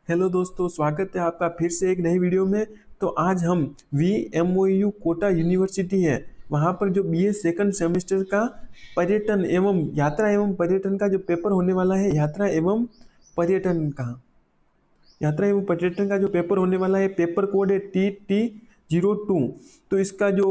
Hello दोस्तों, स्वागत है आपका फिर से एक नई वीडियो में। तो आज हम VMOU कोटा यूनिवर्सिटी है वहाँ पर जो BA सेकंड सेमेस्टर का पर्यटन एवं यात्रा एवं पर्यटन का जो पेपर होने वाला है, यात्रा एवं पर्यटन का जो पेपर होने वाला है, पेपर कोड है TT02। तो इसका जो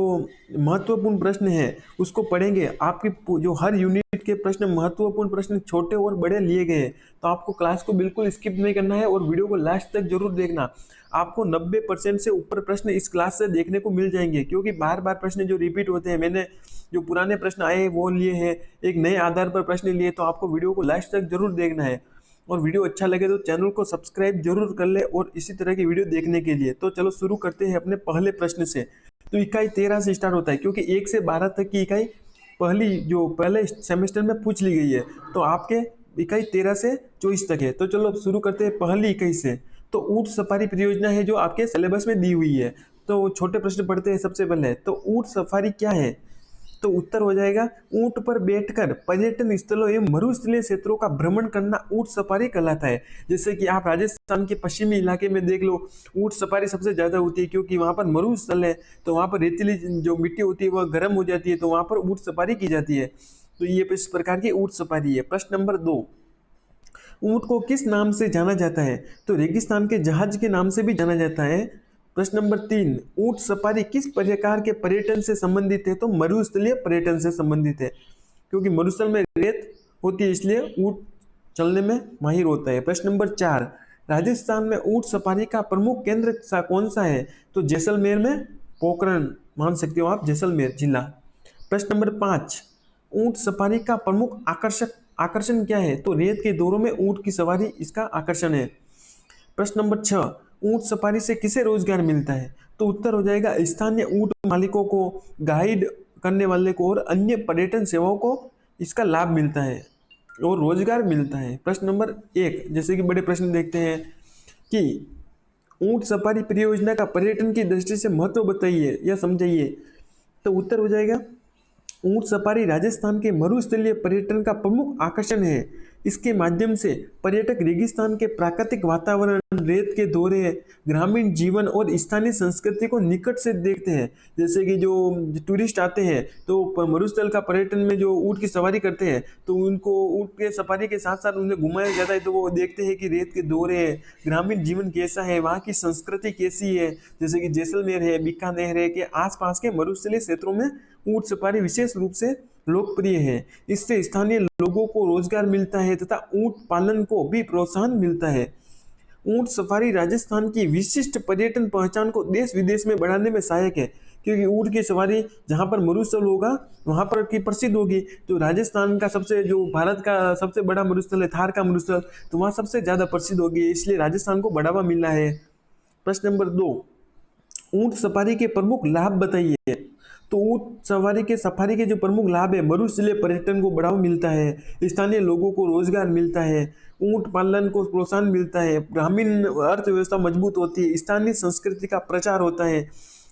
महत्वपूर्ण प्रश्न है उसको पढ़ेंगे। आपके जो हर यूनिट के प्रश्न, महत्वपूर्ण प्रश्न छोटे और बड़े लिए गए हैं, तो आपको क्लास को बिल्कुल स्किप नहीं करना है और वीडियो को लास्ट तक जरूर देखना। आपको 90% से ऊपर प्रश्न इस क्लास से देखने को मिल जाएंगे, क्योंकि बार बार प्रश्न जो रिपीट होते हैं, मैंने जो पुराने प्रश्न आए हैं वो लिए हैं, एक नए आधार पर प्रश्न लिए। तो आपको वीडियो को लास्ट तक जरूर देखना है और वीडियो अच्छा लगे तो चैनल को सब्सक्राइब जरूर कर ले और इसी तरह की वीडियो देखने के लिए। तो चलो शुरू करते हैं अपने पहले प्रश्न से। तो इकाई 13 से स्टार्ट होता है, क्योंकि 1 से 12 तक की इकाई पहले सेमेस्टर में पूछ ली गई है। तो आपके इकाई 13 से 24 तक है। तो चलो अब शुरू करते हैं पहली इकाई से। तो ऊंट सफारी परियोजना है जो आपके सिलेबस में दी हुई है। तो छोटे प्रश्न पढ़ते हैं सबसे पहले। तो ऊंट सफारी क्या है? तो उत्तर हो जाएगा, ऊंट पर बैठकर पर्यटन स्थलों एवं मरुस्थलीय क्षेत्रों का भ्रमण करना ऊंट सफारी कहलाता है। जैसे कि आप राजस्थान के पश्चिमी इलाके में देख लो, ऊंट सफारी सबसे ज्यादा होती है, क्योंकि वहां पर मरुस्थल है। तो वहां पर रेतीली जो मिट्टी होती है वह गर्म हो जाती है, तो वहां पर ऊंट सफारी की जाती है। तो ये इस प्रकार की ऊंट सफारी है। प्रश्न नंबर 2, ऊंट को किस नाम से जाना जाता है? तो रेगिस्तान के जहाज के नाम से भी जाना जाता है। प्रश्न नंबर 3, ऊंट सफारी किस प्रकार के पर्यटन से संबंधित है? तो मरुस्थलीय पर्यटन से संबंधित है, क्योंकि मरुस्थल में रेत होती है, इसलिए ऊंट चलने में माहिर होता है। प्रश्न नंबर 4, राजस्थान में ऊंट सफारी का प्रमुख केंद्र कौन सा है? तो जैसलमेर में पोखरण मान सकते हो आप, जैसलमेर जिला। प्रश्न नंबर 5, ऊंट सफारी का प्रमुख आकर्षण क्या है? तो रेत के दौरों में ऊंट की सवारी इसका आकर्षण है। प्रश्न नंबर 6, ऊंट सफारी से किसे रोजगार मिलता है? तो उत्तर हो जाएगा, स्थानीय ऊंट मालिकों को, गाइड करने वाले को और अन्य पर्यटन सेवाओं को इसका लाभ मिलता है और रोजगार मिलता है। प्रश्न नंबर 1, जैसे कि बड़े प्रश्न देखते हैं कि ऊंट सफारी परियोजना का पर्यटन की दृष्टि से महत्व बताइए या समझाइए। तो उत्तर हो जाएगा, ऊंट सफारी राजस्थान के मरुस्थलीय पर्यटन का प्रमुख आकर्षण है। इसके माध्यम से पर्यटक रेगिस्तान के प्राकृतिक वातावरण, रेत के दौरे, ग्रामीण जीवन और स्थानीय संस्कृति को निकट से देखते हैं। जैसे कि जो टूरिस्ट आते हैं तो मरुस्थल का पर्यटन में जो ऊंट की सवारी करते हैं, तो उनको ऊंट के सफारी के साथ साथ उन्हें घुमाया जाता है, तो वो देखते हैं कि रेत के दौरे है, ग्रामीण जीवन कैसा है, वहाँ की संस्कृति कैसी है। जैसे कि जैसलमेर है, बीकानेर है, के आसपास के मरुस्थलीय क्षेत्रों में ऊंट सफारी विशेष रूप से लोकप्रिय है। इससे स्थानीय लोगों को रोजगार मिलता है तथा ऊंट पालन को भी प्रोत्साहन मिलता है। ऊंट सफारी राजस्थान की विशिष्ट पर्यटन पहचान को देश विदेश में बढ़ाने में सहायक है, क्योंकि ऊंट की सवारी जहां पर मरुस्थल होगा वहां पर की प्रसिद्ध होगी। तो राजस्थान का सबसे, जो भारत का सबसे बड़ा मरुस्थल है थार का मरुस्थल, तो वहां सबसे ज्यादा प्रसिद्ध होगी, इसलिए राजस्थान को बढ़ावा मिला है। प्रश्न नंबर 2, ऊंट सफारी के प्रमुख लाभ बताइए। तो ऊंट सफारी के जो प्रमुख लाभ है, मरुस्थलीय पर्यटन को बढ़ावा मिलता है, स्थानीय लोगों को रोजगार मिलता है, ऊंट पालन को प्रोत्साहन मिलता है, ग्रामीण अर्थव्यवस्था मजबूत होती है, स्थानीय संस्कृति का प्रचार होता है,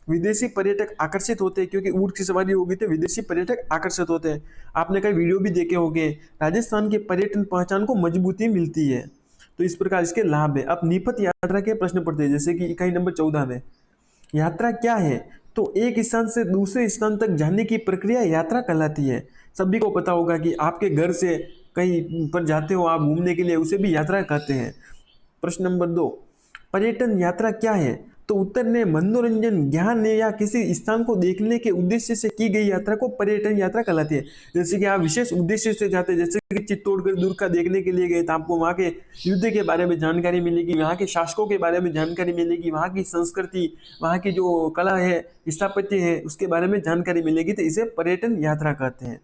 विदेशी पर्यटक आकर्षित होते हैं, क्योंकि ऊंट की सवारी होगी तो विदेशी पर्यटक आकर्षित होते हैं। आपने कई वीडियो भी देखे होंगे, राजस्थान के पर्यटन पहचान को मजबूती मिलती है। तो इस प्रकार इसके लाभ है। अब निपत यात्रा के प्रश्न पढ़ते हैं, जैसे कि इकाई नंबर 14 में, यात्रा क्या है? तो एक स्थान से दूसरे स्थान तक जाने की प्रक्रिया यात्रा कहलाती है। सभी को पता होगा कि आपके घर से कहीं पर जाते हो आप घूमने के लिए, उसे भी यात्रा कहते हैं। प्रश्न नंबर 2, पर्यटन यात्रा क्या है? तो उत्तर ने मनोरंजन, ज्ञान या किसी स्थान को देखने के उद्देश्य से की गई यात्रा को पर्यटन यात्रा कहलाती है। जैसे कि आप विशेष उद्देश्य से जाते हैं, जैसे कि चित्तौड़गढ़ दुर्ग का देखने के लिए गए, तो आपको वहाँ के युद्ध के बारे में जानकारी मिलेगी, वहाँ के शासकों के बारे में जानकारी मिलेगी, वहाँ की संस्कृति, वहाँ की जो कला है, स्थापत्य है, उसके बारे में जानकारी मिलेगी, तो इसे पर्यटन यात्रा कहते हैं।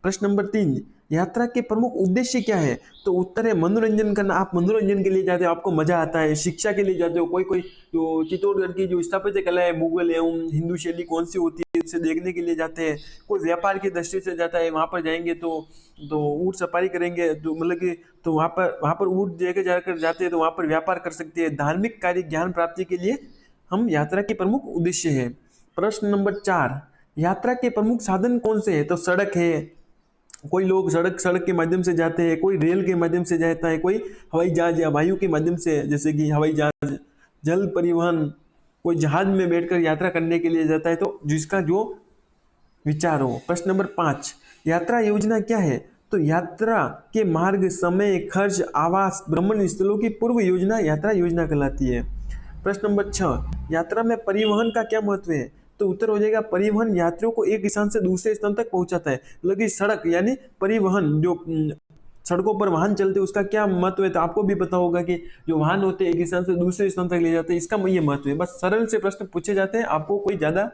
प्रश्न नंबर 3, यात्रा के प्रमुख उद्देश्य क्या है? तो उत्तर है मनोरंजन करना। आप मनोरंजन के लिए जाते हो, आपको मजा आता है, शिक्षा के लिए जाते हो, कोई कोई जो चित्तौड़गढ़ की जो स्थापत्य कला है, मुगल एवं हिंदू शैली कौन सी होती है, इसे देखने के लिए जाते हैं। कोई व्यापार की दृष्टि से जाता है, वहां पर जाएंगे तो ऊंट सफारी करेंगे, तो मतलब कि तो वहां पर ऊंट लेके जाकर जाते हैं, तो वहां पर व्यापार कर सकते हैं। धार्मिक कार्य, ज्ञान प्राप्ति के लिए हम यात्रा के प्रमुख उद्देश्य है। प्रश्न नंबर 4, यात्रा के प्रमुख साधन कौन से है? तो सड़क है, कोई लोग सड़क सड़क के माध्यम से जाते हैं, कोई रेल के माध्यम से जाता है, कोई हवाई जहाज या वायु के माध्यम से, जैसे कि हवाई जहाज, जल परिवहन, कोई जहाज में बैठकर यात्रा करने के लिए जाता है। तो जिसका जो विचार हो। प्रश्न नंबर 5, यात्रा योजना क्या है? तो यात्रा के मार्ग, समय, खर्च, आवास, भ्रमण स्थलों की पूर्व योजना यात्रा योजना कहलाती है। प्रश्न नंबर 6, यात्रा में परिवहन का क्या महत्व है? तो उत्तर हो जाएगा परिवहन यात्रियों को एक स्थान से दूसरे स्थान तक पहुंचाता है। मतलब कि सड़क यानी परिवहन, जो सड़कों पर वाहन चलते हैं उसका क्या महत्व है? तो आपको भी पता होगा कि जो वाहन होते हैं एक स्थान से दूसरे स्थान तक ले जाते हैं, इसका ये महत्व है। बस सरल से प्रश्न पूछे जाते हैं, आपको कोई ज्यादा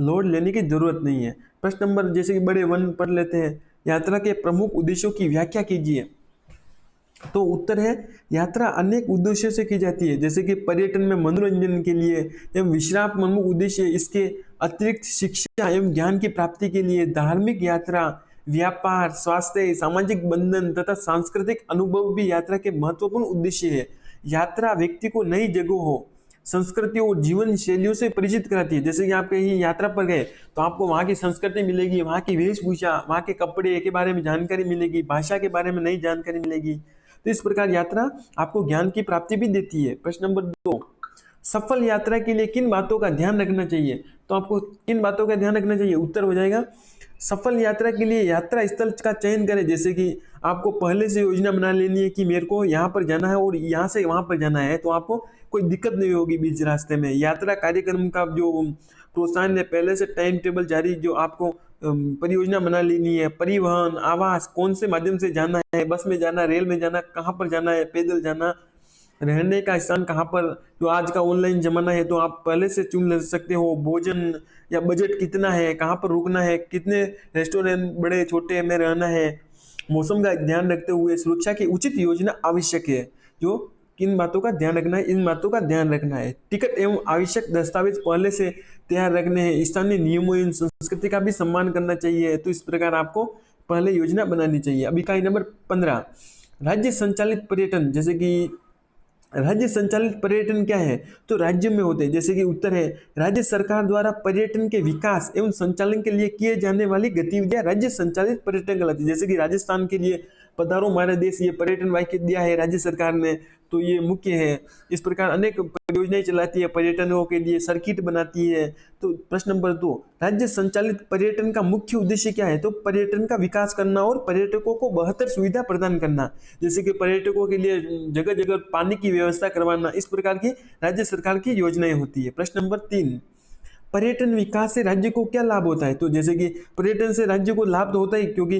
लोड लेने की जरूरत नहीं है। प्रश्न नंबर जैसे कि बड़े 1 पढ़ लेते हैं, यात्रा के प्रमुख उद्देश्यों की व्याख्या कीजिए। तो उत्तर है यात्रा अनेक उद्देश्यों से की जाती है, जैसे कि पर्यटन में मनोरंजन के लिए एवं विश्राम प्रमुख उद्देश्य, इसके अतिरिक्त शिक्षा एवं ज्ञान की प्राप्ति के लिए, धार्मिक यात्रा, व्यापार, स्वास्थ्य, सामाजिक बंधन तथा सांस्कृतिक अनुभव भी यात्रा के महत्वपूर्ण उद्देश्य है। यात्रा व्यक्ति को नई जगहों, संस्कृतियों और जीवन शैलियों से परिचित कराती है। जैसे कि आप कहीं यात्रा पर गए तो आपको वहाँ की संस्कृति मिलेगी, वहाँ की वेशभूषा, वहाँ के कपड़े के बारे में जानकारी मिलेगी, भाषा के बारे में नई जानकारी मिलेगी। तो इस प्रकार यात्रा आपको ज्ञान की प्राप्ति भी देती है। प्रश्न नंबर 2, सफल यात्रा के लिए किन बातों का ध्यान रखना चाहिए? तो आपको किन बातों का ध्यान रखना चाहिए? उत्तर हो जाएगा सफल यात्रा के लिए यात्रा स्थल का चयन करें। जैसे कि आपको पहले से योजना बना लेनी है कि मेरे को यहाँ पर जाना है और यहाँ से वहाँ पर जाना है, तो आपको कोई दिक्कत नहीं होगी बीच रास्ते में। यात्रा कार्यक्रम का जो प्रोत्साहन है, पहले से टाइम टेबल जारी, जो आपको परियोजना बना लेनी है, परिवहन, आवास, कौन से माध्यम से जाना है, बस में जाना, रेल में जाना, कहाँ पर जाना है, पैदल जाना, रहने का स्थान कहाँ पर, जो आज का ऑनलाइन जमाना है तो आप पहले से चुन ले सकते हो, भोजन या बजट कितना है, कहाँ पर रुकना है, कितने रेस्टोरेंट बड़े छोटे में रहना है, मौसम का ध्यान रखते हुए सुरक्षा की उचित योजना आवश्यक है। जो किन बातों का ध्यान रखना है? इन बातों का ध्यान रखना है। टिकट एवं आवश्यक दस्तावेज पहले से तैयार रखने हैं। स्थानीय नियमों एवं संस्कृति का भी सम्मान करना चाहिए। तो इस प्रकार आपको पहले योजना बनानी चाहिए। अब इकाई नंबर 15, राज्य संचालित पर्यटन। जैसे कि राज्य संचालित पर्यटन क्या है? तो राज्य में होते हैं। जैसे कि उत्तर है राज्य सरकार द्वारा पर्यटन के विकास एवं संचालन के लिए किए जाने वाली गतिविधियां राज्य संचालित पर्यटन कहलाती है। जैसे कि राजस्थान के लिए पधारो हमारे देश, ये पर्यटन वाक्य दिया है राज्य सरकार ने, तो ये मुख्य है। इस प्रकार अनेक परियोजनाएं चलाती है पर्यटनों के लिए, सर्किट बनाती है। तो प्रश्न नंबर 2, राज्य संचालित पर्यटन का मुख्य उद्देश्य क्या है? तो पर्यटन का विकास करना और पर्यटकों को बेहतर सुविधा प्रदान करना। जैसे कि पर्यटकों के लिए जगह जगह पानी की व्यवस्था करवाना, इस प्रकार की राज्य सरकार की योजनाएं होती है। प्रश्न नंबर 3, पर्यटन विकास से राज्य को क्या लाभ होता है? तो जैसे कि पर्यटन से राज्य को लाभ तो होता ही, क्योंकि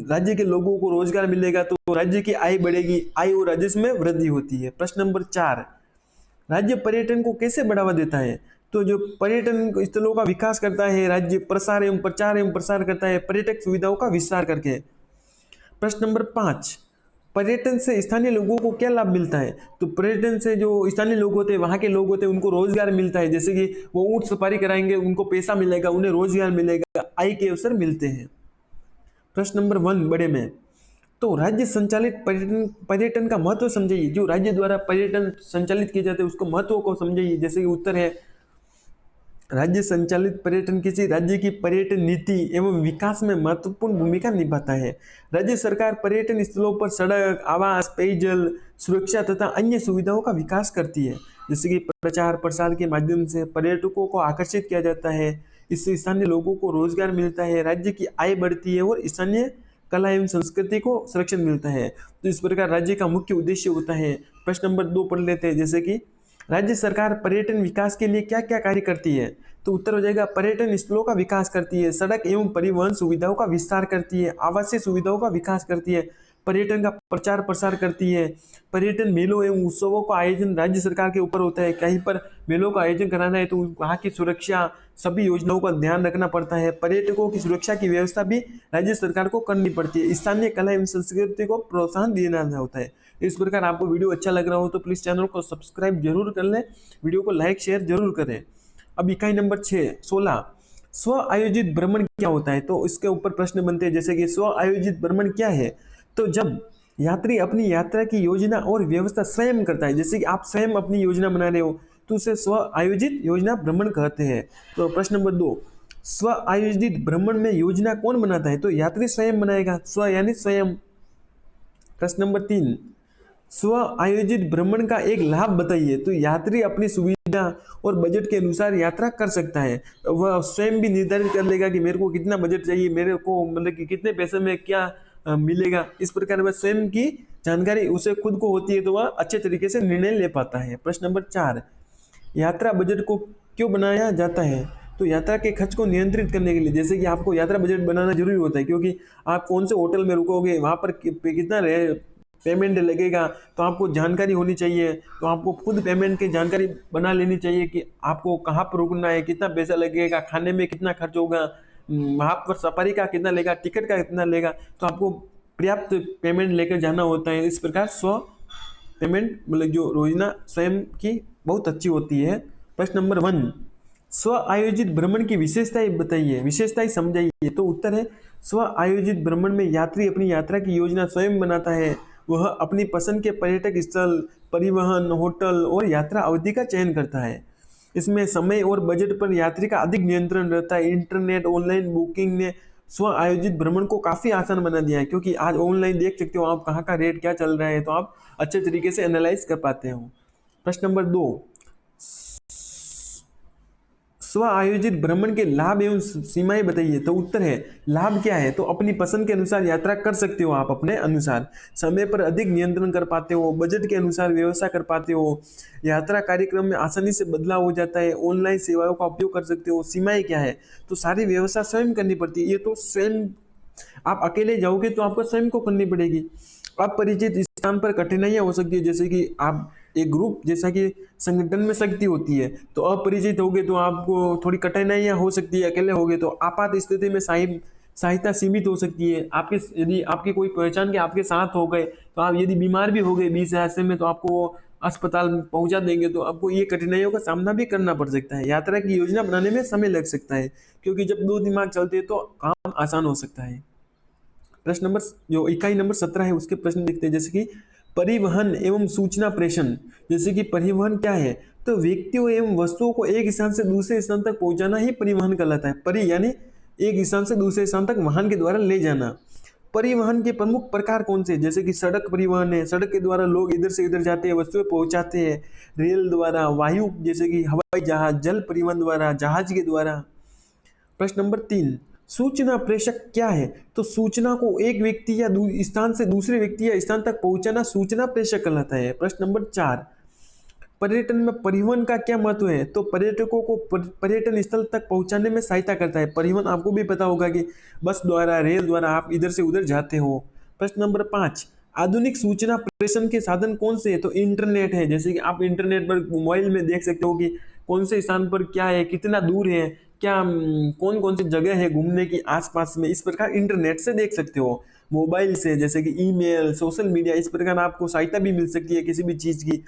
राज्य के लोगों को रोजगार मिलेगा तो राज्य की आय बढ़ेगी, आय और राजस्व में वृद्धि होती है। प्रश्न नंबर 4, राज्य पर्यटन को कैसे बढ़ावा देता है? तो जो पर्यटन स्थलों का विकास करता है राज्य, प्रचार एवं प्रसार करता है पर्यटक सुविधाओं का विस्तार करके। प्रश्न नंबर 5, पर्यटन से स्थानीय लोगों को क्या लाभ मिलता है? तो पर्यटन से जो स्थानीय लोग होते हैं, वहाँ के लोग होते हैं, उनको रोजगार मिलता है। जैसे कि वो ऊंट सफारी कराएंगे, उनको पैसा मिलेगा, उन्हें रोजगार मिलेगा, आय के अवसर मिलते हैं। प्रश्न नंबर 1 बड़े में, तो राज्य संचालित पर्यटन का महत्व समझिए। जो राज्य द्वारा पर्यटन संचालित किए जाते हैं उसको महत्व को समझिए। जैसे कि उत्तर है राज्य संचालित पर्यटन किसी राज्य की पर्यटन नीति एवं विकास में महत्वपूर्ण भूमिका निभाता है। राज्य सरकार पर्यटन स्थलों पर सड़क, आवास, पेयजल, सुरक्षा तथा अन्य सुविधाओं का विकास करती है। जैसे कि प्रचार प्रसार के माध्यम से पर्यटकों को आकर्षित किया जाता है, इससे स्थानीय लोगों को रोजगार मिलता है, राज्य की आय बढ़ती है और स्थानीय कला एवं संस्कृति को संरक्षण मिलता है। तो इस प्रकार राज्य का मुख्य उद्देश्य होता है। प्रश्न नंबर 2 पढ़ लेते हैं। जैसे कि राज्य सरकार पर्यटन विकास के लिए क्या क्या कार्य करती है? तो उत्तर हो जाएगा पर्यटन स्थलों का विकास करती है, सड़क एवं परिवहन सुविधाओं का विस्तार करती है, आवासीय सुविधाओं का विकास करती है, पर्यटन का प्रचार प्रसार करती है, पर्यटन मेलों एवं उत्सवों का आयोजन राज्य सरकार के ऊपर होता है। कहीं पर मेलों का आयोजन कराना है तो वहाँ की सुरक्षा, सभी योजनाओं का ध्यान रखना पड़ता है। पर्यटकों की सुरक्षा की व्यवस्था भी राज्य सरकार को करनी पड़ती है। स्थानीय कला एवं संस्कृति को प्रोत्साहन देना होता है। इस प्रकार आपको वीडियो अच्छा लग रहा हो तो प्लीज़ चैनल को सब्सक्राइब जरूर कर लें, वीडियो को लाइक शेयर जरूर करें। अब इकाई नंबर 16, स्व आयोजित भ्रमण क्या होता है? तो इसके ऊपर प्रश्न बनते हैं। जैसे कि स्व आयोजित भ्रमण क्या है? तो जब यात्री अपनी यात्रा की योजना और व्यवस्था स्वयं करता है, जैसे कि आप स्वयं अपनी योजना बना रहे हो तो उसे स्व आयोजित योजना भ्रमण कहते हैं। तो प्रश्न नंबर 2, स्व आयोजित भ्रमण में योजना कौन बनाता है? तो यात्री स्वयं बनाएगा, स्व यानी स्वयं। प्रश्न नंबर 3, स्व आयोजित भ्रमण का एक लाभ बताइए। तो यात्री अपनी सुविधा और बजट के अनुसार यात्रा कर सकता है। वह स्वयं भी निर्धारित कर लेगा कि मेरे को कितना बजट चाहिए, मेरे को मतलब कि कितने पैसे में क्या मिलेगा। इस प्रकार वह स्वयं की जानकारी उसे खुद को होती है, तो वह अच्छे तरीके से निर्णय ले पाता है। प्रश्न नंबर 4, यात्रा बजट को क्यों बनाया जाता है? तो यात्रा के खर्च को नियंत्रित करने के लिए। जैसे कि आपको यात्रा बजट बनाना जरूरी होता है, क्योंकि आप कौन से होटल में रुकोगे, वहाँ पर कितना पेमेंट लगेगा, तो आपको जानकारी होनी चाहिए। तो आपको खुद पेमेंट की जानकारी बना लेनी चाहिए कि आपको कहाँ पर रुकना है, कितना पैसा लगेगा, खाने में कितना खर्च होगा, वहाँ पर सफारी का कितना लेगा, टिकट का कितना लेगा। तो आपको पर्याप्त पेमेंट लेकर जाना होता है। इस प्रकार स्व पेमेंट मतलब जो योजना स्वयं की बहुत अच्छी होती है। प्रश्न नंबर 1, स्व आयोजित भ्रमण की विशेषताएं बताइए, विशेषताएं समझाइए। तो उत्तर है, स्व आयोजित भ्रमण में यात्री अपनी यात्रा की योजना स्वयं बनाता है। वह अपनी पसंद के पर्यटक स्थल, परिवहन, होटल और यात्रा अवधि का चयन करता है। इसमें समय और बजट पर यात्री का अधिक नियंत्रण रहता है। इंटरनेट ऑनलाइन बुकिंग ने स्व आयोजित भ्रमण को काफ़ी आसान बना दिया है, क्योंकि आज ऑनलाइन देख सकते हो आप कहाँ का रेट क्या चल रहा है, तो आप अच्छे तरीके से एनालाइज कर पाते हो। प्रश्न नंबर 2, स्व आयोजित भ्रमण के लाभ एवं सीमाएं बताइए। तो उत्तर है, लाभ क्या है? तो अपनी पसंद के अनुसार यात्रा कर सकते हो आप अपने अनुसार, समय पर अधिक नियंत्रण कर पाते हो, बजट के अनुसार व्यवस्था कर पाते हो, यात्रा कार्यक्रम में आसानी से बदलाव हो जाता है, ऑनलाइन सेवाओं का उपयोग कर सकते हो। सीमाएं क्या है? तो सारी व्यवस्था स्वयं करनी पड़ती है। ये तो स्वयं आप अकेले जाओगे तो आपको स्वयं को करनी पड़ेगी। अपरिचित स्थान पर कठिनाइयां हो सकती है, जैसे कि आप एक ग्रुप जैसा कि संगठन में शक्ति होती है, तो अपरिचित होगे तो आपको थोड़ी कठिनाइयां हो सकती है। अकेले होगे तो आपात स्थिति में सहायता सीमित हो सकती है। आपके यदि आपकी कोई पहचान के आपके साथ हो गए, तो आप यदि बीमार भी हो गए 20 हादसे में, तो आपको वो अस्पताल पहुंचा देंगे, तो आपको ये कठिनाइयों का सामना भी करना पड़ सकता है। यात्रा की योजना बनाने में समय लग सकता है, क्योंकि जब दो दिमाग चलते हैं तो काम आसान हो सकता है। प्रश्न नंबर जो इकाई नंबर 17 है उसके प्रश्न देखते हैं, जैसे कि परिवहन एवं सूचना प्रेषण। जैसे कि परिवहन क्या है? तो व्यक्तियों एवं वस्तुओं को एक स्थान से दूसरे स्थान तक पहुंचाना ही परिवहन कहलाता है। परि यानी एक स्थान से दूसरे स्थान तक वाहन के द्वारा ले जाना। परिवहन के प्रमुख प्रकार कौन से? जैसे कि सड़क परिवहन है, सड़क के द्वारा लोग इधर से इधर जाते हैं, वस्तुएं पहुंचाते हैं। रेल द्वारा, वायु जैसे कि हवाई जहाज, जल परिवहन द्वारा, जहाज के द्वारा। प्रश्न नंबर 3, सूचना प्रेषक क्या है? तो सूचना को एक व्यक्ति या स्थान से दूसरे व्यक्ति या स्थान तक पहुंचाना सूचना प्रेषक कहलाता है। प्रश्न नंबर 4, पर्यटन में परिवहन का क्या महत्व है? तो पर्यटकों को पर्यटन स्थल तक पहुंचाने में सहायता करता है। परिवहन आपको भी पता होगा कि बस द्वारा, रेल द्वारा आप इधर से उधर जाते हो। प्रश्न नंबर 5, आधुनिक सूचना प्रेषण के साधन कौन से है? तो इंटरनेट है, जैसे कि आप इंटरनेट पर मोबाइल में देख सकते हो कि कौन से स्थान पर क्या है, कितना दूर है, क्या कौन कौन सी जगह है घूमने की आसपास में। इस प्रकार इंटरनेट से देख सकते हो। मोबाइल से जैसे कि ईमेल, सोशल मीडिया, इस प्रकार आपको सहायता भी मिल सकती है किसी भी चीज़ की।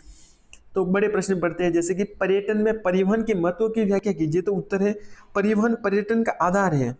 तो बड़े प्रश्न पढ़ते हैं, जैसे कि पर्यटन में परिवहन के महत्व की व्याख्या कीजिए। तो उत्तर है, परिवहन पर्यटन का आधार है।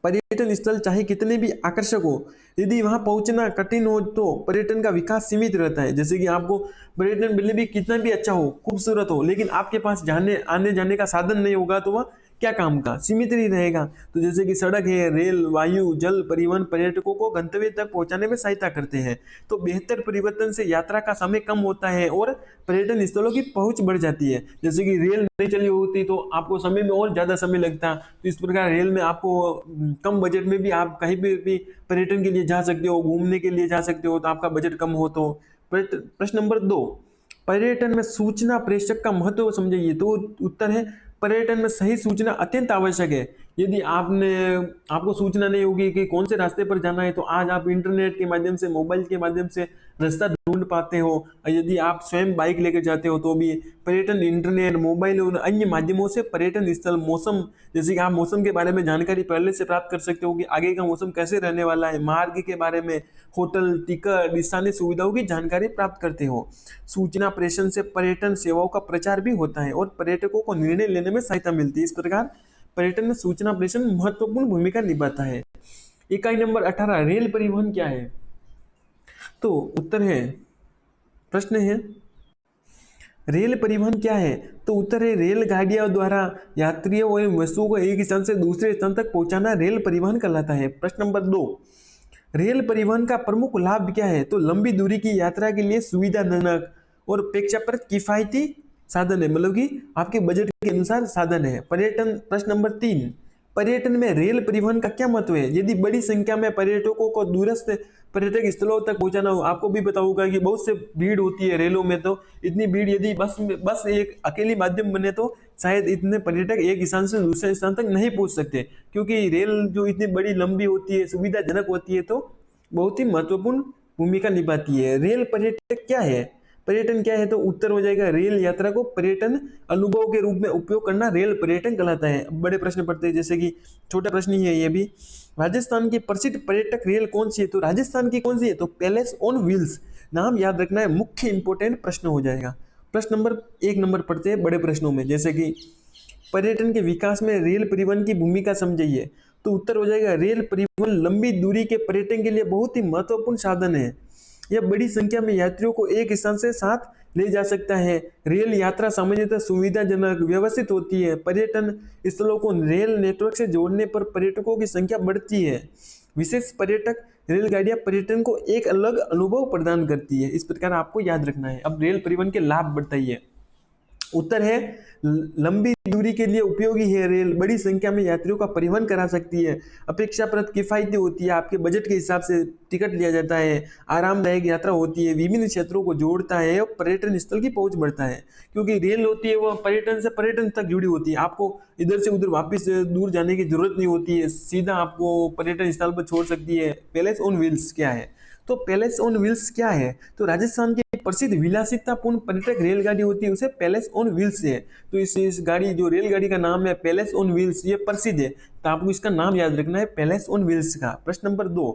पर्यटन स्थल चाहे कितने भी आकर्षक हो, यदि वहां पहुंचना कठिन हो तो पर्यटन का विकास सीमित रहता है। जैसे कि आपको पर्यटन मिलने भी कितना भी अच्छा हो, खूबसूरत हो, लेकिन आपके पास जाने आने जाने का साधन नहीं होगा तो वह क्या काम का, सीमित ही रहेगा। तो जैसे कि सड़क है, रेल, वायु, जल परिवहन पर्यटकों को गंतव्य तक पहुंचाने में सहायता करते हैं। तो बेहतर परिवर्तन से यात्रा का समय कम होता है और पर्यटन स्थलों की पहुंच बढ़ जाती है। जैसे कि रेल नहीं चली होती तो आपको समय में और ज़्यादा समय लगता। तो इस प्रकार रेल में आपको कम बजट में भी आप कहीं भी पर्यटन के लिए जा सकते हो, घूमने के लिए जा सकते हो, तो आपका बजट कम हो। तो प्रश्न नंबर 2, पर्यटन में सूचना प्रेषक का महत्व समझिए। तो उत्तर है, पर्यटन में सही सूचना अत्यंत आवश्यक है। यदि आपको सूचना नहीं होगी कि कौन से रास्ते पर जाना है, तो आज आप इंटरनेट के माध्यम से, मोबाइल के माध्यम से रास्ता ढूंढ पाते हो। और यदि आप स्वयं बाइक लेकर जाते हो तो भी पर्यटन, इंटरनेट, मोबाइल और अन्य माध्यमों से पर्यटन स्थल, मौसम, जैसे कि आप मौसम के बारे में जानकारी पहले से प्राप्त कर सकते हो कि आगे का मौसम कैसे रहने वाला है, मार्ग के बारे में, होटल, टिकट, स्थानीय सुविधाओं की जानकारी प्राप्त करते हो। सूचना प्रेषण से पर्यटन सेवाओं का प्रचार भी होता है और पर्यटकों को निर्णय लेने में सहायता मिलती है। इस प्रकार पर्यटन में सूचना प्रेषण महत्वपूर्ण भूमिका निभाता है। इकाई नंबर 18, रेल परिवहन क्या है? तो उत्तर है, प्रश्न है, रेल परिवहन क्या है? तो उत्तर है रेलगाड़ियों द्वारा यात्रियों एवं वस्तुओं को एक स्थान से दूसरे स्थान तक पहुंचाना रेल परिवहन कहलाता है। प्रश्न नंबर 2, रेल परिवहन का प्रमुख लाभ क्या है? तो लंबी दूरी की यात्रा के लिए सुविधाजनक और अपेक्षाकृत किफायती साधन है, मतलब कि आपके बजट के अनुसार साधन है। पर्यटन, प्रश्न नंबर 3, पर्यटन में रेल परिवहन का क्या महत्व है? यदि बड़ी संख्या में पर्यटकों को दूरस्थ पर्यटक स्थलों तक पहुंचाना हो, आपको भी पता होगा कि बहुत से भीड़ होती है रेलों में, तो इतनी भीड़ यदि बस एक अकेली माध्यम बने तो शायद इतने पर्यटक एक स्थान से दूसरे स्थान तक नहीं पहुंच सकते, क्योंकि रेल जो इतनी बड़ी लंबी होती है, सुविधाजनक होती है, तो बहुत ही महत्वपूर्ण भूमिका निभाती है। रेल पर्यटक क्या है? पर्यटन क्या है? तो उत्तर हो जाएगा रेल यात्रा को पर्यटन अनुभव के रूप में उपयोग करना रेल पर्यटन कहलाता है। बड़े प्रश्न पढ़ते हैं, जैसे कि छोटा प्रश्न ही है ये भी। राजस्थान की प्रसिद्ध पर्यटक रेल कौन सी है? तो राजस्थान की कौन सी है? तो पैलेस ऑन व्हील्स, नाम याद रखना है, मुख्य इंपोर्टेंट प्रश्न हो जाएगा। प्रश्न नंबर 1 पढ़ते हैं बड़े प्रश्नों में, जैसे कि पर्यटन के विकास में रेल परिवहन की भूमिका समझिए। तो उत्तर हो जाएगा रेल परिवहन लंबी दूरी के पर्यटन के लिए बहुत ही महत्वपूर्ण साधन है। यह बड़ी संख्या में यात्रियों को एक स्थान से साथ ले जा सकता है। रेल यात्रा सामान्यतः सुविधाजनक व्यवस्थित होती है। पर्यटन स्थलों को रेल नेटवर्क से जोड़ने पर पर्यटकों की संख्या बढ़ती है। विशेष पर्यटक रेलगाड़ियां पर्यटन को एक अलग अनुभव प्रदान करती है। इस प्रकार आपको याद रखना है। अब रेल परिवहन के लाभ बताइए। उत्तर है लंबी दूरी के लिए उपयोगी है। रेल बड़ी संख्या में यात्रियों का परिवहन करा सकती है। अपेक्षाकृत किफायती होती है, आपके बजट के हिसाब से टिकट लिया जाता है। आरामदायक यात्रा होती है, विभिन्न क्षेत्रों को जोड़ता है और पर्यटन स्थल की पहुंच बढ़ता है, क्योंकि रेल होती है वह पर्यटन से पर्यटन तक जुड़ी होती है। आपको इधर से उधर वापस दूर जाने की जरूरत नहीं होती है, सीधा आपको पर्यटन स्थल पर छोड़ सकती है। पैलेस ऑन व्हील्स क्या है? तो पैलेस ऑन व्हील्स क्या है? तो राजस्थान की प्रसिद्ध विलासितापूर्ण पर्यटक रेलगाड़ी होती है, उसे पैलेस ऑन व्हील्स है। तो इस गाड़ी, जो रेलगाड़ी का नाम है पैलेस ऑन व्हील्स, ये प्रसिद्ध है, तो आपको इसका नाम याद रखना है पैलेस ऑन व्हील्स का। प्रश्न नंबर 2,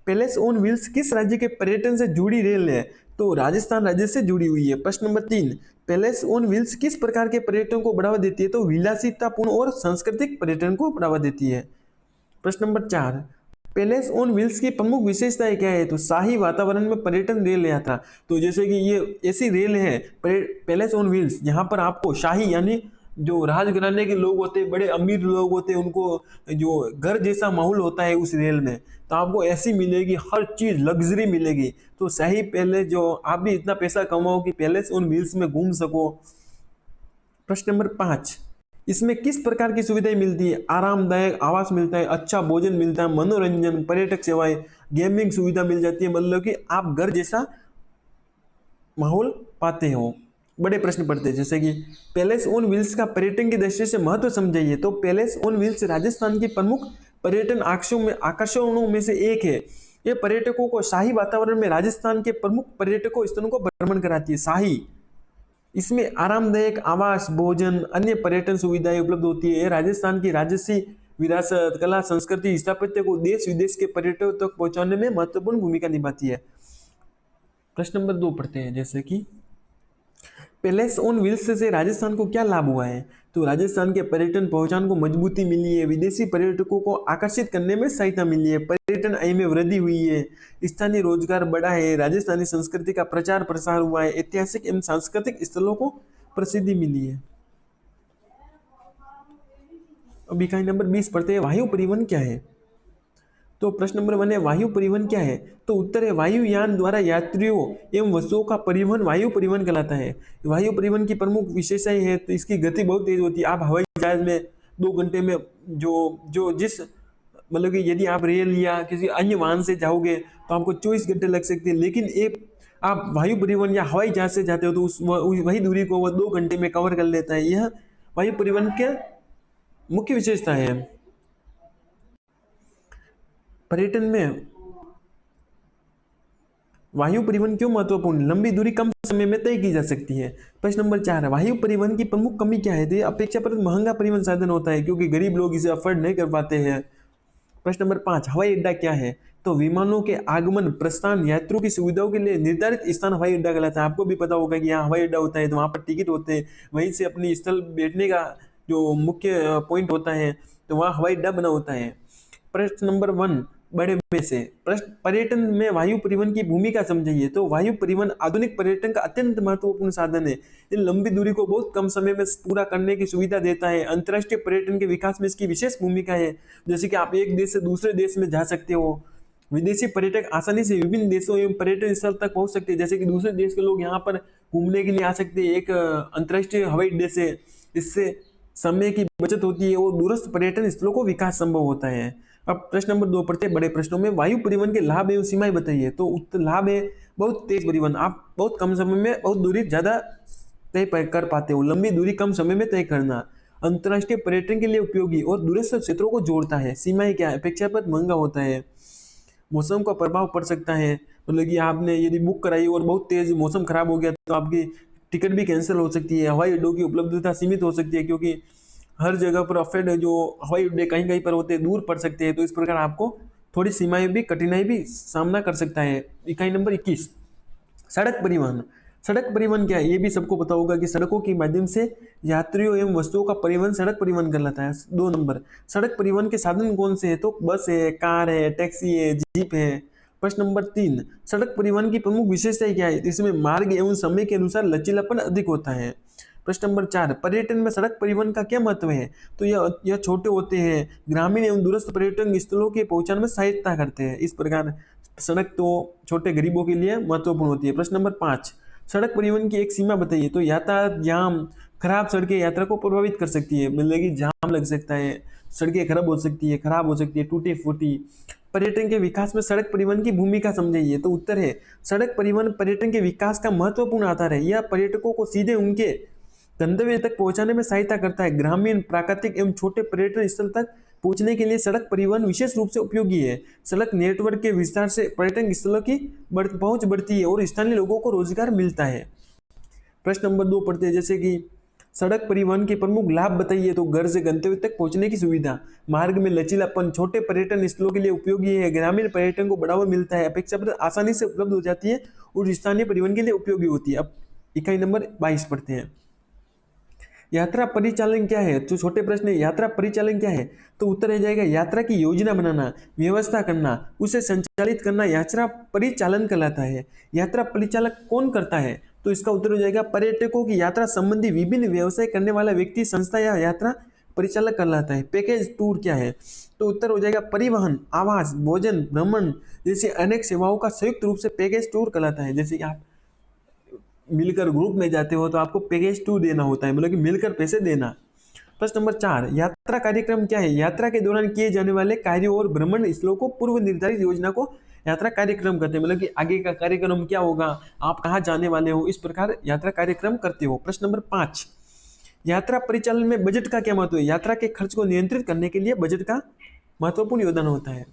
पैलेस ऑन व्हील्स किस राज्य के पर्यटन से जुड़ी रेल है? तो राजस्थान राज्य से जुड़ी हुई है। प्रश्न नंबर 3, पैलेस ऑन व्हील्स किस प्रकार के पर्यटन को बढ़ावा देती है? तो विलासितापूर्ण और सांस्कृतिक पर्यटन को बढ़ावा देती है। प्रश्न नंबर 4, पैलेस ऑन व्हील्स की प्रमुख विशेषताएं क्या है? तो शाही वातावरण में पर्यटन रेल यात्रा। तो जैसे कि ये ऐसी रेल है पैलेस ऑन व्हील्स, यहाँ पर आपको शाही यानी जो राजघराने के लोग होते हैं, बड़े अमीर लोग होते हैं, उनको जो घर जैसा माहौल होता है उस रेल में, तो आपको ऐसी मिलेगी, हर चीज लग्जरी मिलेगी। तो शाही पैलेस, जो आप भी इतना पैसा कमाओ कि पैलेस ऑन व्हील्स में घूम सको। प्रश्न नंबर 5, इसमें किस प्रकार की सुविधाएं मिलती है? आरामदायक आवास मिलता है, अच्छा भोजन मिलता है, मनोरंजन, पर्यटक सेवाएं, गेमिंग सुविधा मिल जाती है, मतलब कि आप घर जैसा माहौल पाते हो। बड़े प्रश्न पढ़ते हैं, जैसे कि पैलेस ऑन व्हील्स का पर्यटन की दृष्टि से महत्व समझाइए। तो पैलेस ऑन व्हील्स राजस्थान की प्रमुख पर्यटन आकर्षणों में से एक है। ये पर्यटकों को शाही वातावरण में राजस्थान के प्रमुख पर्यटकों स्थलों को भ्रमण कराती है। शाही, इसमें आरामदायक आवास, भोजन, अन्य पर्यटन सुविधाएं उपलब्ध होती है। राजस्थान की राजसी विरासत, कला, संस्कृति, स्थापत्य को देश विदेश के पर्यटकों तक पहुंचाने में महत्वपूर्ण भूमिका निभाती है। प्रश्न नंबर 2 पढ़ते हैं, जैसे कि पैलेस ऑन व्हील्स से राजस्थान को क्या लाभ हुआ है? तो राजस्थान के पर्यटन पहचान को मजबूती मिली है, विदेशी पर्यटकों को आकर्षित करने में सहायता मिली है, पर्यटन आय में वृद्धि हुई है, स्थानीय रोजगार बढ़ा है, राजस्थानी संस्कृति का प्रचार प्रसार हुआ है, ऐतिहासिक एवं सांस्कृतिक स्थलों को प्रसिद्धि मिली है। अब इकाई नंबर 20 पढ़ते हैं, वायु परिवहन क्या है? तो प्रश्न नंबर 1 है, वायु परिवहन क्या है? तो उत्तर है वायुयान द्वारा यात्रियों एवं वस्तुओं का परिवहन वायु परिवहन कहलाता है। वायु परिवहन की प्रमुख विशेषताएं है, तो इसकी गति बहुत तेज होती है। आप हवाई जहाज में 2 घंटे में जो जो जिस मतलब कि यदि आप रेल या किसी अन्य वाहन से जाओगे तो आपको 24 घंटे लग सकते हैं, लेकिन एक आप वायु परिवहन या हवाई जहाज से जाते हो तो वही दूरी को वह 2 घंटे में कवर कर लेता है। यह वायु परिवहन के मुख्य विशेषता है। पर्यटन में वायु परिवहन क्यों महत्वपूर्ण? लंबी दूरी कम समय में तय की जा सकती है। प्रश्न नंबर 4 है, वायु परिवहन की प्रमुख कमी क्या है? तो यह अपेक्षाकृत महंगा परिवहन साधन होता है, क्योंकि गरीब लोग इसे अफोर्ड नहीं कर पाते हैं। प्रश्न नंबर 5, हवाई अड्डा क्या है? तो विमानों के आगमन, प्रस्थान, यात्रियों की सुविधाओं के लिए निर्धारित स्थान हवाई अड्डा कहलाता है। आपको भी पता होगा कि यहाँ हवाई अड्डा होता है, तो वहाँ पर टिकट होते हैं, वहीं से अपनी स्थल बैठने का जो मुख्य पॉइंट होता है, तो वहाँ हवाई अड्डा बना होता है। प्रश्न नंबर 1, बड़े में से। प्रश्न, पर्यटन में वायु परिवहन की भूमिका समझिए। तो वायु परिवहन आधुनिक पर्यटन का अत्यंत महत्वपूर्ण साधन है। ये लंबी दूरी को बहुत कम समय में पूरा करने की सुविधा देता है। अंतर्राष्ट्रीय पर्यटन के विकास में इसकी विशेष भूमिका है। जैसे कि आप एक देश से दूसरे देश में जा सकते हो। विदेशी पर्यटक आसानी से विभिन्न देशों एवं पर्यटन स्थल तक पहुंच सकते हैं। जैसे कि दूसरे देश के लोग यहाँ पर घूमने के लिए आ सकते हैं एक अंतर्राष्ट्रीय हवाई अड्डे से। इससे समय की बचत होती है और दूरस्थ पर्यटन स्थलों को विकास संभव होता है। अब प्रश्न नंबर 2 पढ़ते हैं बड़े प्रश्नों में। वायु परिवहन के लाभ एवं सीमाएं बताइए। तो उत्तर लाभ है बहुत तेज परिवहन, आप बहुत कम समय में बहुत दूरी ज्यादा तय कर पाते हो। लंबी दूरी कम समय में तय करना। अंतर्राष्ट्रीय पर्यटन के लिए उपयोगी और दूरस्थ क्षेत्रों को जोड़ता है। सीमाएं क्या है, अपेक्षाकृत महंगा होता है। मौसम का प्रभाव पड़ सकता है, मतलब कि आपने यदि बुक कराई और बहुत तेज मौसम खराब हो गया तो आपकी टिकट भी कैंसिल हो सकती है। हवाई अड्डों की उपलब्धता सीमित हो सकती है, क्योंकि हर जगह पर अफेड जो हवाई अड्डे कहीं कहीं पर होते हैं दूर पड़ सकते हैं। तो इस प्रकार आपको थोड़ी सीमाएं भी, कठिनाई भी सामना कर सकता है। इकाई नंबर 21, सड़क परिवहन। सड़क परिवहन क्या है, ये भी सबको पता होगा कि सड़कों के माध्यम से यात्रियों एवं वस्तुओं का परिवहन सड़क परिवहन कहलाता है। 2 नंबर, सड़क परिवहन के साधन कौन से हैं। तो बस है, कार है, टैक्सी है, जीप है। प्रश्न नंबर 3, सड़क परिवहन की प्रमुख विशेषता क्या है। इसमें मार्ग एवं समय के अनुसार लचीलापन अधिक होता है। प्रश्न नंबर 4, पर्यटन में सड़क परिवहन का क्या महत्व है। तो यह छोटे होते हैं, ग्रामीण एवं दूरस्थ पर्यटन स्थलों के पहुंचाने में सहायता करते हैं। इस प्रकार सड़क तो छोटे गरीबों के लिए महत्वपूर्ण होती है। प्रश्न नंबर 5, सड़क परिवहन की एक सीमा बताइए। तो यातायात जाम, खराब सड़कें यात्रा को प्रभावित कर सकती है, मतलब कि जाम लग सकता है, सड़कें खराब हो सकती है, टूटी फूटी। पर्यटन के विकास में सड़क परिवहन की भूमिका समझिए। तो उत्तर है, सड़क परिवहन पर्यटन के विकास का महत्वपूर्ण आधार है। यह पर्यटकों को सीधे उनके गंतव्य तक पहुंचाने में सहायता करता है। ग्रामीण, प्राकृतिक एवं छोटे पर्यटन स्थल तक पहुंचने के लिए सड़क परिवहन विशेष रूप से उपयोगी है। सड़क नेटवर्क के विस्तार से पर्यटन स्थलों की पहुंच बढ़ती है और स्थानीय लोगों को रोजगार मिलता है। प्रश्न नंबर 2 पढ़ते हैं, जैसे कि सड़क परिवहन के प्रमुख लाभ बताइए। तो घर से गंतव्य तक पहुंचने की सुविधा, मार्ग में लचीलापन, छोटे पर्यटन स्थलों के लिए उपयोगी है, ग्रामीण पर्यटन को बढ़ावा मिलता है, अपेक्षाकृत आसानी से उपलब्ध हो जाती है और स्थानीय परिवहन के लिए उपयोगी होती है। अब इकाई नंबर 22 पढ़ते हैं, यात्रा परिचालन क्या है। तो छोटे प्रश्न है, यात्रा परिचालन क्या है। तो उत्तर रह जाएगा, यात्रा की योजना बनाना, व्यवस्था करना, उसे संचालित करना यात्रा परिचालन कहलाता है। यात्रा परिचालक कौन करता है। तो इसका उत्तर हो जाएगा, पर्यटकों की यात्रा संबंधी विभिन्न व्यवसाय करने वाला व्यक्ति, संस्था या यात्रा परिचालक कहलाता है। पैकेज टूर क्या है। तो उत्तर हो जाएगा, परिवहन, आवास, भोजन, भ्रमण जैसे अनेक सेवाओं का संयुक्त रूप से पैकेज टूर कहलाता है। जैसे आप मिलकर ग्रुप में जाते हो तो आपको पैकेज टू देना होता है, मतलब कि मिलकर पैसे देना। प्रश्न नंबर 4, यात्रा कार्यक्रम क्या है। यात्रा के दौरान किए जाने वाले कार्यों और भ्रमण स्थलों को पूर्व निर्धारित योजना को यात्रा कार्यक्रम कहते हैं, मतलब कि आगे का कार्यक्रम क्या होगा, आप कहाँ जाने वाले हो, इस प्रकार यात्रा कार्यक्रम करते हो। प्रश्न नंबर 5, यात्रा परिचालन में बजट का क्या महत्व है। यात्रा के खर्च को नियंत्रित करने के लिए बजट का महत्वपूर्ण योगदान होता है।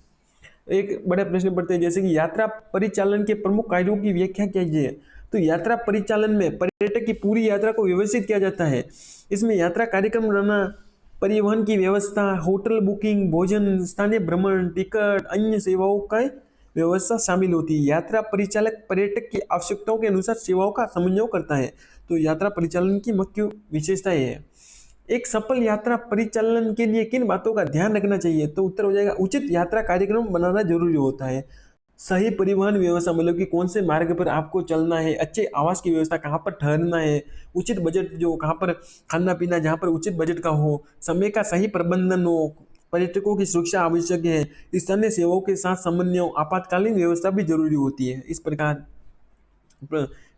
एक बड़े प्रश्न पढ़ते हैं, जैसे कि यात्रा परिचालन के प्रमुख कार्यों की व्याख्या कीजिए। तो यात्रा परिचालन में पर्यटक की पूरी यात्रा को व्यवस्थित किया जाता है। इसमें यात्रा कार्यक्रम बनाना, परिवहन की व्यवस्था, होटल बुकिंग, भोजन, स्थानीय भ्रमण, टिकट, अन्य सेवाओं का व्यवस्था शामिल होती है। यात्रा परिचालक पर्यटक की आवश्यकताओं के अनुसार सेवाओं का समन्वय करता है। तो यात्रा परिचालन की मुख्य विशेषताएं है। एक सफल यात्रा परिचालन के लिए किन बातों का ध्यान रखना चाहिए। तो उत्तर हो जाएगा, उचित यात्रा कार्यक्रम बनाना जरूरी होता है। सही परिवहन व्यवस्था, मतलब कि कौन से मार्ग पर आपको चलना है, अच्छे आवास की व्यवस्था, कहाँ पर ठहरना है, उचित बजट, जो कहाँ पर खाना पीना जहाँ पर उचित बजट का हो, समय का सही प्रबंधन हो, पर्यटकों की सुरक्षा आवश्यक है, स्थानीय सेवाओं के साथ समन्वय, आपातकालीन व्यवस्था भी जरूरी होती है। इस प्रकार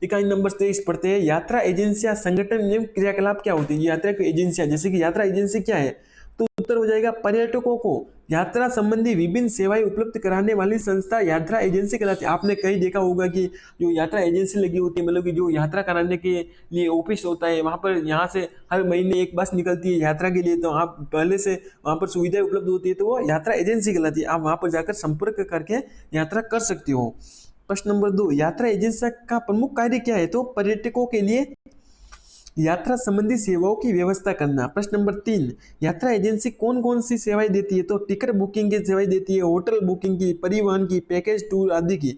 इकाई नंबर 23 पढ़ते हैं, यात्रा एजेंसियां, संगठन एवं क्रियाकलाप क्या होती है। यात्रा की एजेंसियां, जैसे कि यात्रा एजेंसी क्या है। तो उत्तर हो जाएगा, पर्यटकों को यात्रा संबंधी विभिन्न सेवाएं उपलब्ध कराने वाली संस्था यात्रा एजेंसी कहलाती है। आपने कहीं देखा होगा कि जो यात्रा एजेंसी लगी होती है, मतलब कि जो यात्रा कराने के लिए ऑफिस होता है, वहां पर यहाँ से हर महीने एक बस निकलती है यात्रा के लिए, तो आप पहले से वहां पर सुविधाएं उपलब्ध होती है, तो वो यात्रा एजेंसी कहलाती है। आप वहां पर जाकर संपर्क करके यात्रा कर सकते हो। प्रश्न नंबर 2, यात्रा एजेंसी का प्रमुख कार्य क्या है। तो पर्यटकों के लिए यात्रा संबंधी सेवाओं की व्यवस्था करना। प्रश्न नंबर 3, यात्रा एजेंसी कौन कौन सी सेवाएं देती है। तो टिकट बुकिंग की सेवाएं देती है, होटल बुकिंग की, परिवहन की, पैकेज टूर आदि की।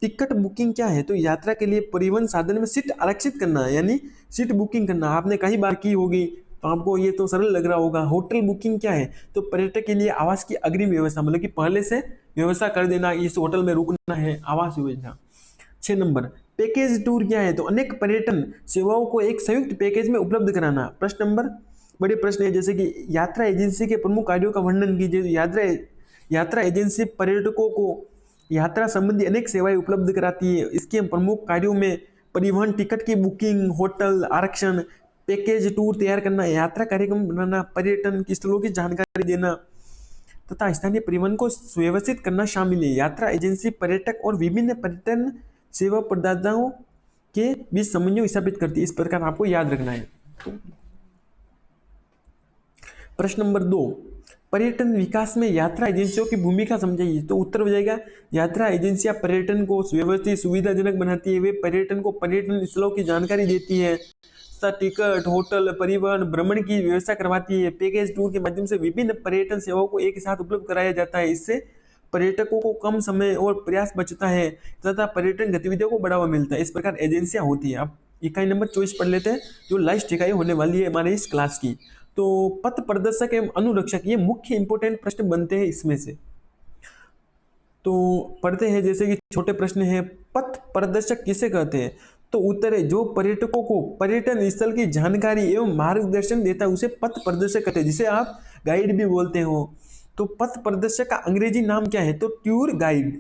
टिकट बुकिंग क्या है। तो यात्रा के लिए परिवहन साधन में सीट आरक्षित करना, यानी सीट बुकिंग करना, आपने कई बार की होगी तो आपको ये तो सरल लग रहा होगा। होटल बुकिंग क्या है। तो पर्यटक के लिए आवास की अग्रिम व्यवस्था, मतलब कि पहले से व्यवस्था कर देना, इस होटल में रुकना है, Awas Yojana. 6 number, package tour क्या है? तो अनेक पर्यटन सेवाओं को एक संयुक्त पैकेज में उपलब्ध कराना। प्रश्न नंबर, बड़े प्रश्न है जैसे कि यात्रा एजेंसी के प्रमुख कार्यों का वर्णन कीजिए। यात्रा एजेंसी पर्यटकों को यात्रा संबंधी अनेक सेवाएं उपलब्ध कराती है। इसके प्रमुख कार्यों में परिवहन, टिकट की बुकिंग, होटल आरक्षण, पैकेज टूर तैयार करना, यात्रा कार्यक्रम बनाना, पर्यटन की स्थलों की जानकारी देना तथा स्थानीय परिवहन को सुव्यवस्थित करना शामिल है। यात्रा एजेंसी पर्यटक और विभिन्न पर्यटन सेवा प्रदाताओं के बीच समन्वय स्थापित करती है। इस प्रकार आपको याद रखना है। प्रश्न नंबर 2, पर्यटन विकास में यात्रा एजेंसियों की भूमिका समझाइए। तो उत्तर हो जाएगा, यात्रा एजेंसियां पर्यटन को सुव्यवस्थित सुविधाजनक बनाती है। वे पर्यटन को पर्यटन स्थलों की जानकारी देती है, टिकट, होटल, परिवहन, भ्रमण की व्यवस्था करवाती है। पैकेज टूर के माध्यम से विभिन्न पर्यटन सेवाओं को एक साथ उपलब्ध कराया जाता है। इससे पर्यटकों को कम समय और प्रयास बचता है तथा पर्यटन गतिविधियों को बढ़ावा मिलता है। इस प्रकार एजेंसियां होती है। अब इकाई नंबर 24 पढ़ लेते हैं, जो लास्ट इकाई होने वाली है हमारे इस क्लास की। तो पथ प्रदर्शक एवं अनुरक्षक, ये मुख्य इंपोर्टेंट प्रश्न बनते हैं इसमें से। तो पढ़ते हैं, जैसे कि छोटे प्रश्न है, पथ प्रदर्शक किसे कहते हैं? तो उत्तर है, जो पर्यटकों को पर्यटन स्थल की जानकारी एवं मार्गदर्शन देता है उसे पथ प्रदर्शक कहते हैं, जिसे आप गाइड भी बोलते हो। तो पथ प्रदर्शक का अंग्रेजी नाम क्या है? तो टूर गाइड।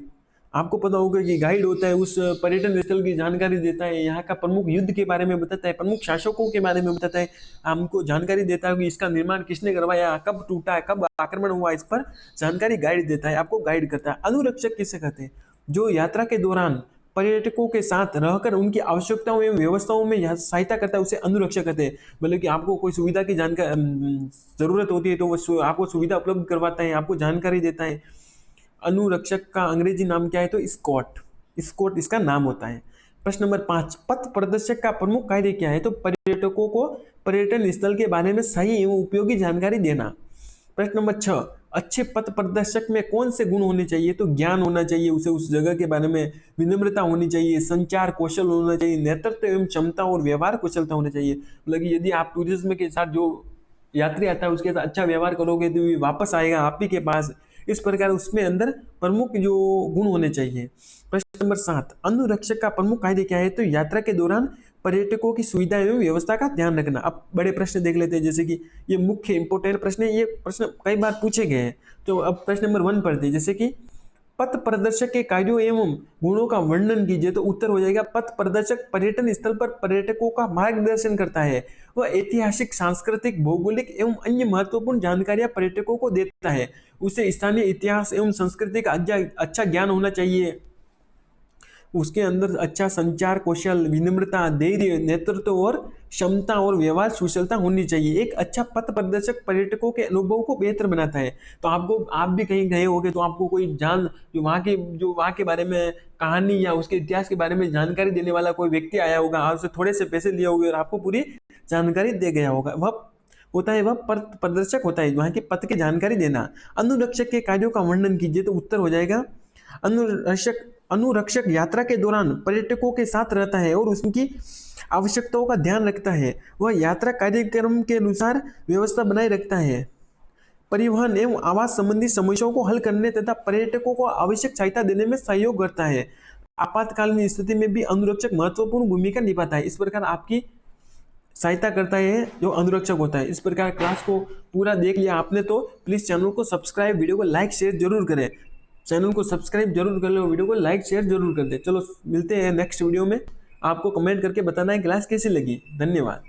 आपको पता होगा कि गाइड होता है, उस पर्यटन स्थल की जानकारी देता है, यहाँ का प्रमुख युद्ध के बारे में बताता है, प्रमुख शासकों के बारे में बताता है, हमको जानकारी देता है कि इसका निर्माण किसने करवाया, कब टूटा है, कब आक्रमण हुआ, इस पर जानकारी गाइड देता है, आपको गाइड करता है। अनुरक्षक किसे कहते हैं? जो यात्रा के दौरान पर्यटकों के साथ रहकर उनकी आवश्यकताओं एवं व्यवस्थाओं में सहायता करता है, उसे अनुरक्षक कहते हैं। मतलब कि आपको कोई सुविधा की जानकारी जरूरत होती है तो वो आपको सुविधा उपलब्ध करवाता है, आपको जानकारी देता है। अनुरक्षक का अंग्रेजी नाम क्या है? तो स्कॉट। स्कॉट इसका नाम होता है। प्रश्न नंबर 5, पथ प्रदर्शक का प्रमुख कार्य क्या है? तो पर्यटकों को पर्यटन स्थल के बारे में सही एवं उपयोगी जानकारी देना। प्रश्न नंबर 6, अच्छे पथ प्रदर्शक में कौन से गुण होने चाहिए? तो ज्ञान होना चाहिए उसे उस जगह के बारे में, विनम्रता होनी चाहिए, संचार कौशल होना चाहिए, नेतृत्व एवं क्षमता और व्यवहार कुशलता होना चाहिए। मतलब कि यदि आप टूरिज्म के साथ जो यात्री आता है उसके साथ अच्छा व्यवहार करोगे तो वापस आएगा आप ही के पास। इस प्रकार उसमें अंदर प्रमुख जो गुण होने चाहिए। प्रश्न नंबर 7, अनुरक्षक का प्रमुख कार्य क्या है? तो यात्रा के दौरान पर्यटकों की सुविधा एवं व्यवस्था का ध्यान रखना। अब बड़े प्रश्न देख लेते हैं, जैसे कि ये मुख्य इंपोर्टेंट प्रश्न है, ये प्रश्न कई बार पूछे गए हैं। तो अब प्रश्न नंबर 1 पढ़ते हैं, जैसे कि पथ प्रदर्शक के कार्यों एवं गुणों का वर्णन कीजिए। तो उत्तर हो जाएगा, पथ प्रदर्शक पर्यटन स्थल पर पर्यटकों का मार्गदर्शन करता है। वह ऐतिहासिक, सांस्कृतिक, भौगोलिक एवं अन्य महत्वपूर्ण जानकारियां पर्यटकों को देता है। उसे स्थानीय इतिहास एवं संस्कृति का अच्छा ज्ञान होना चाहिए। उसके अंदर अच्छा संचार कौशल, विनम्रता, धैर्य, नेतृत्व और क्षमता और व्यवहार कुशलता होनी चाहिए। एक अच्छा पथ प्रदर्शक पर्यटकों के अनुभव को बेहतर बनाता है। तो आप भी कहीं गए होगे तो आपको कोई जो वहाँ के बारे में कहानी या उसके इतिहास के बारे में जानकारी देने वाला कोई व्यक्ति आया होगा, आपसे थोड़े से पैसे लिए होंगे और आपको पूरी जानकारी दे गया होगा, वह पथ प्रदर्शक होता है, वहाँ के पथ की जानकारी देना। अनुरक्षक के कार्यों का वर्णन कीजिए। तो उत्तर हो जाएगा, अनुरक्षक यात्रा के दौरान पर्यटकों के साथ रहता है और उनकी आवश्यकताओं का ध्यान रखता है। वह यात्रा कार्यक्रम के अनुसार व्यवस्था बनाए रखता है, परिवहन एवं आवास संबंधी समस्याओं को हल करने तथा पर्यटकों को आवश्यक सहायता देने में सहयोग करता है। आपातकालीन स्थिति में भी अनुरक्षक महत्वपूर्ण भूमिका निभाता है। इस प्रकार आपकी सहायता करता है जो अनुरक्षक होता है। इस प्रकार क्लास को पूरा देख लिया आपने तो प्लीज़ चैनल को सब्सक्राइब, वीडियो को लाइक शेयर जरूर करें। चैनल को सब्सक्राइब जरूर कर लो, वीडियो को लाइक शेयर जरूर कर दे। चलो मिलते हैं नेक्स्ट वीडियो में। आपको कमेंट करके बताना है क्लास कैसी लगी। धन्यवाद।